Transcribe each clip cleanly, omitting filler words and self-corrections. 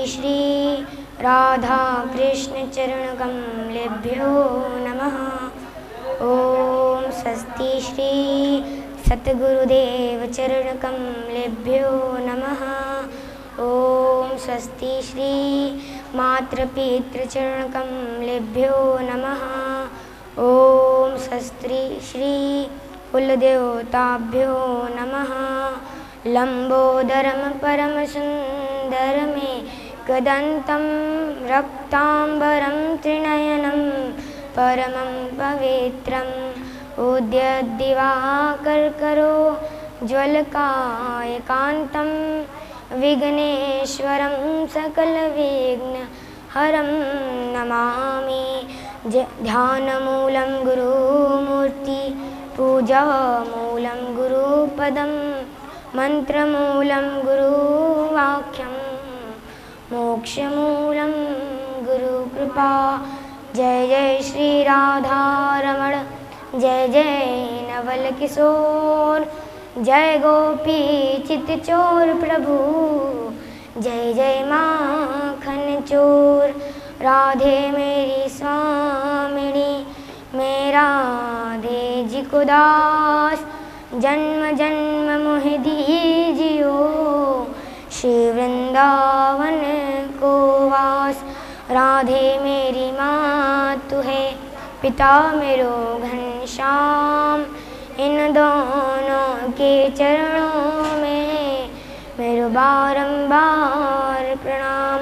श्री राधा कृष्ण चरण कमलेभ्यो नमः। ओम स्वस्ति श्री सतगुरुदेव चरण कमलेभ्यो नमः। ओम स्वस्ति श्री मातृपितृ चरण कमलेभ्यो नमः। ओम स्वस्ति श्री कुलदेवताभ्यो नमः। लंबोदरम परम सुंदरमे कदंतं रक्तांबरं त्रिनयनं परमं पवित्रम् उद्यद्दिवाकरकरो ज्वलकायकान्तं विघ्नेश्वरं सकलविघ्नहरं नमामि। ध्यानमूलं गुरुमूर्ति पूजामूलं गुरुपदं मंत्रमूलं गुरुवाक्यं मोक्षमूलं गुरुकृपा। जय जय श्री राधारमण जय जय नवल किशोर जय गोपी चितचोर प्रभु जय जय माखन चोर। राधे मेरी स्वामिनी मेरा राधे जी को दास जन्म जन्म मोहि दीजियो श्री वृंदावन को वास। राधे मेरी माँ तू है पिता मेरो घनश्याम इन दोनों के चरणों में मेरो बारंबार प्रणाम।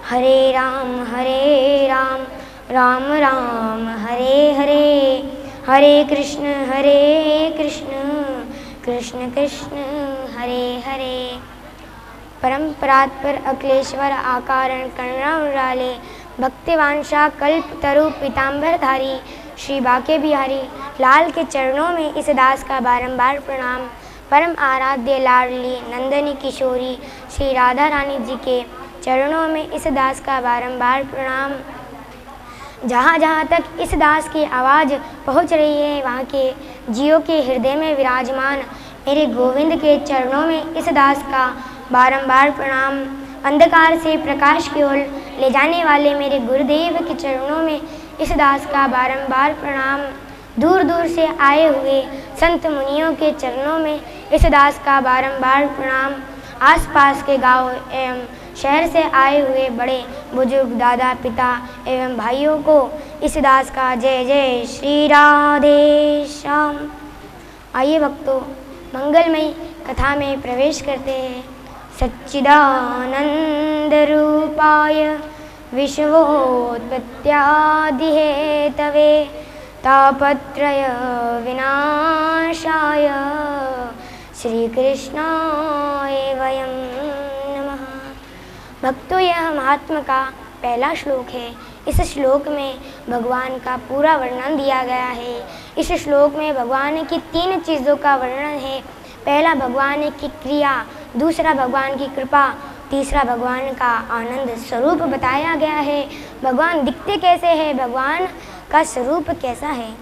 हरे राम राम राम हरे हरे हरे कृष्ण कृष्ण कृष्ण हरे हरे। परम परात्पर अखिलेश्वर आकारण करुणामूर्ति भक्तिवांशा कल्प तरु पीताम्बरधारी श्री बाके बिहारी लाल के चरणों में इस दास का बारंबार प्रणाम। परम आराध्य लाडली नंदनी किशोरी श्री राधा रानी जी के चरणों में इस दास का बारंबार प्रणाम। जहाँ जहाँ तक इस दास की आवाज़ पहुँच रही है वहाँ के जियो के हृदय में विराजमान मेरे गोविंद के चरणों में इस दास का बारंबार प्रणाम। अंधकार से प्रकाश की ओर ले जाने वाले मेरे गुरुदेव के चरणों में इस दास का बारंबार प्रणाम। दूर दूर से आए हुए संत मुनियों के चरणों में इस दास का बारंबार प्रणाम। आसपास के गांव एवं शहर से आए हुए बड़े बुजुर्ग दादा पिता एवं भाइयों को इस दास का जय जय श्री राधे श्याम। आइए भक्तों मंगलमयी कथा में प्रवेश करते हैं। सच्चिदानंद रूपाय विश्वोत्पत्त्यादिहेतवे तापत्रय विनाशाय श्री कृष्णाय वयं नमः। भक्तों यह महात्मा का पहला श्लोक है। इस श्लोक में भगवान का पूरा वर्णन दिया गया है। इस श्लोक में भगवान की 3 चीज़ों का वर्णन है। पहला भगवान की क्रिया, दूसरा भगवान की कृपा, तीसरा भगवान का आनंद स्वरूप बताया गया है। भगवान दिखते कैसे हैं, भगवान का स्वरूप कैसा है।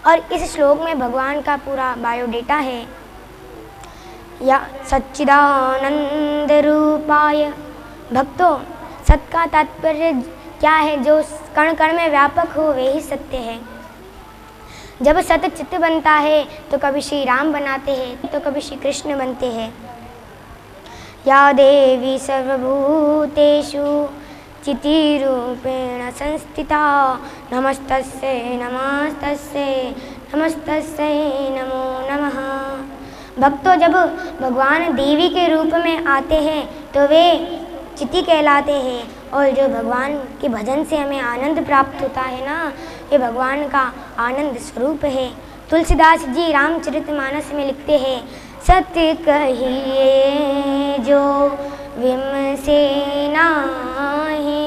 और इस श्लोक में भगवान का पूरा बायोडेटा है। या सच्चिदानंद रूपाय। भक्तों सत का तात्पर्य क्या है? जो कण कण में व्यापक हो वही सत्य है। जब सत चित्त बनता है तो कभी श्री राम बनाते हैं तो कभी श्री कृष्ण बनते हैं। या देवी सर्वभूतेषु चितिरूपेण संस्थिता नमस्तस्यै नमस्तस्यै नमस्तस्यै नमो नमः। भक्तों जब भगवान देवी के रूप में आते हैं तो वे चिति कहलाते हैं। और जो भगवान के भजन से हमें आनंद प्राप्त होता है ना, ये भगवान का आनंद स्वरूप है। तुलसीदास जी रामचरितमानस में लिखते हैं, सत्य कहिए जो विम से नाही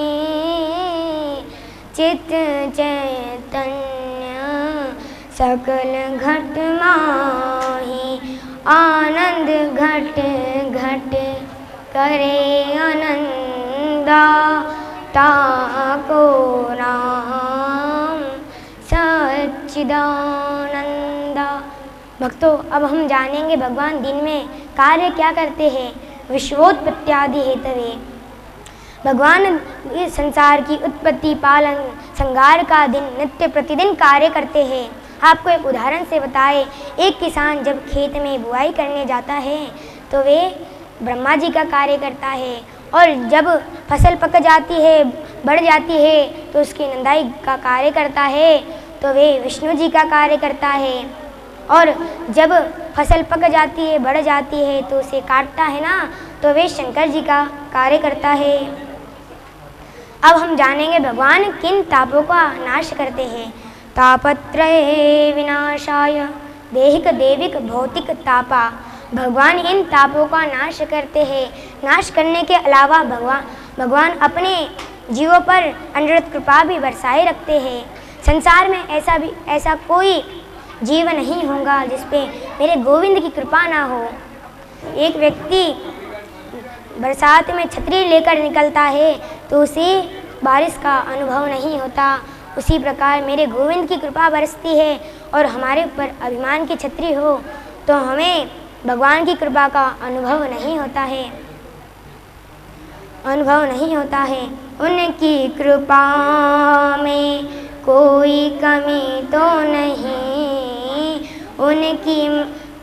चित चैतन्य सकल घट माही आनंद घट घट करे आनंदा ताको नाम सच्चिदानंदा। भक्तों अब हम जानेंगे भगवान दिन में कार्य क्या करते हैं। विश्वोत्पत्त्यादि हेतवे भगवान इस संसार की उत्पत्ति, पालन, संहार का दिन नित्य प्रतिदिन कार्य करते हैं। आपको एक उदाहरण से बताए, एक किसान जब खेत में बुआई करने जाता है तो वे ब्रह्मा जी का कार्य करता है, और जब फसल पक जाती है, बढ़ जाती है, तो उसकी निंदाई का कार्य करता है तो वे विष्णु जी का कार्य करता है, और जब फसल पक जाती है, बढ़ जाती है, तो उसे काटता है ना, तो वे शंकर जी का कार्य करता है। अब हम जानेंगे भगवान किन तापों का नाश करते हैं। तापत्रये विनाशाय देहिक देविक भौतिक तापा। भगवान इन तापों का नाश करते हैं। नाश करने के अलावा भगवान अपने जीवों पर अनंत कृपा भी बरसाए रखते हैं। संसार में ऐसा कोई जीव नहीं होगा जिस पे मेरे गोविंद की कृपा ना हो। एक व्यक्ति बरसात में छतरी लेकर निकलता है तो उसे बारिश का अनुभव नहीं होता। उसी प्रकार मेरे गोविंद की कृपा बरसती है और हमारे ऊपर अभिमान की छतरी हो तो हमें भगवान की कृपा का अनुभव नहीं होता है। उनकी कृपा में कोई कमी तो नहीं, उनकी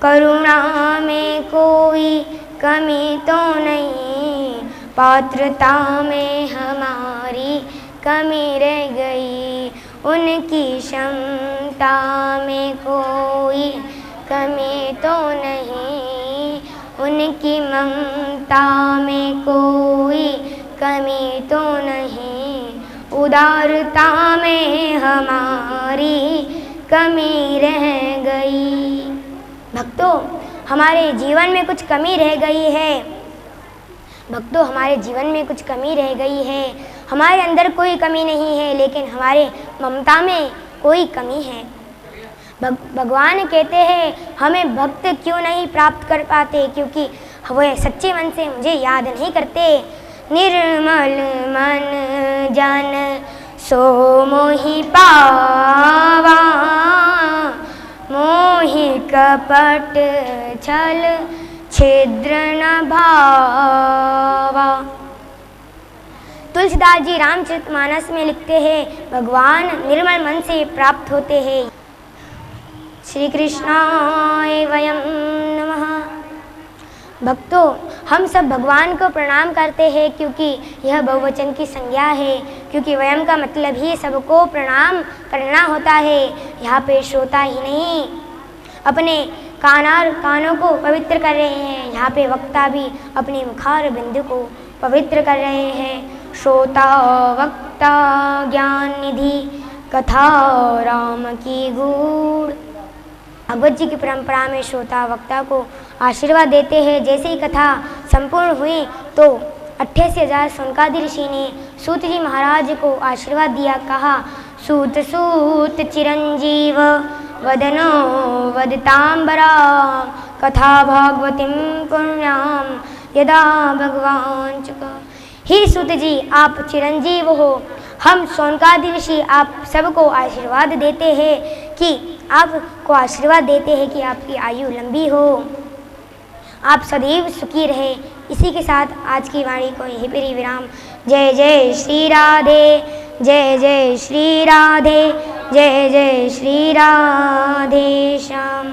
करुणा में कोई कमी तो नहीं, पात्रता में हमारी कमी रह गई, उनकी क्षमता में कोई कमी तो नहीं, उनकी ममता में कोई कमी तो नहीं, उदारता में हमारी कमी रह गई। भक्तों, हमारे जीवन में कुछ कमी रह गई है। हमारे अंदर कोई कमी नहीं है, लेकिन हमारे ममता में कोई कमी है। भगवान कहते हैं हमें भक्त क्यों नहीं प्राप्त कर पाते, क्योंकि वे सच्चे मन से मुझे याद नहीं करते। निर्मल मन जन सो मोहि पावा, मोहि कपट छल छिद्र न भावा। तुलसीदास जी रामचरितमानस में लिखते हैं भगवान निर्मल मन से प्राप्त होते हैं। श्री कृष्णाय वयम नमः। भक्तों, हम सब भगवान को प्रणाम करते हैं क्योंकि यह बहुवचन की संज्ञा है, क्योंकि वयम का मतलब ही सबको प्रणाम करना होता है। यहाँ पे श्रोता ही नहीं अपने कानों को पवित्र कर रहे हैं, यहाँ पे वक्ता भी अपने मुखार बिंदु को पवित्र कर रहे हैं। श्रोता वक्ता ज्ञान निधि कथा राम की गूढ़। भगवत जी की परंपरा में श्रोता वक्ता को आशीर्वाद देते हैं। जैसे ही कथा संपूर्ण हुई तो 88,000 सौनकादि ऋषि ने सूत जी महाराज को आशीर्वाद दिया। कहा, सूत सूत चिरंजीव वदनो वदतांबरा, कथा भागवतीं पुण्याम यदा भगवान चुका। ही सूत जी, आप चिरंजीव हो। हम सौनकादि ऋषि आप सबको आशीर्वाद देते हैं कि आपकी आयु लंबी हो, आप सदैव सुखी रहे। इसी के साथ आज की वाणी को यहीं पर ही विराम। जय जय श्री राधे, जय जय श्री राधे, जय जय श्री राधे श्याम।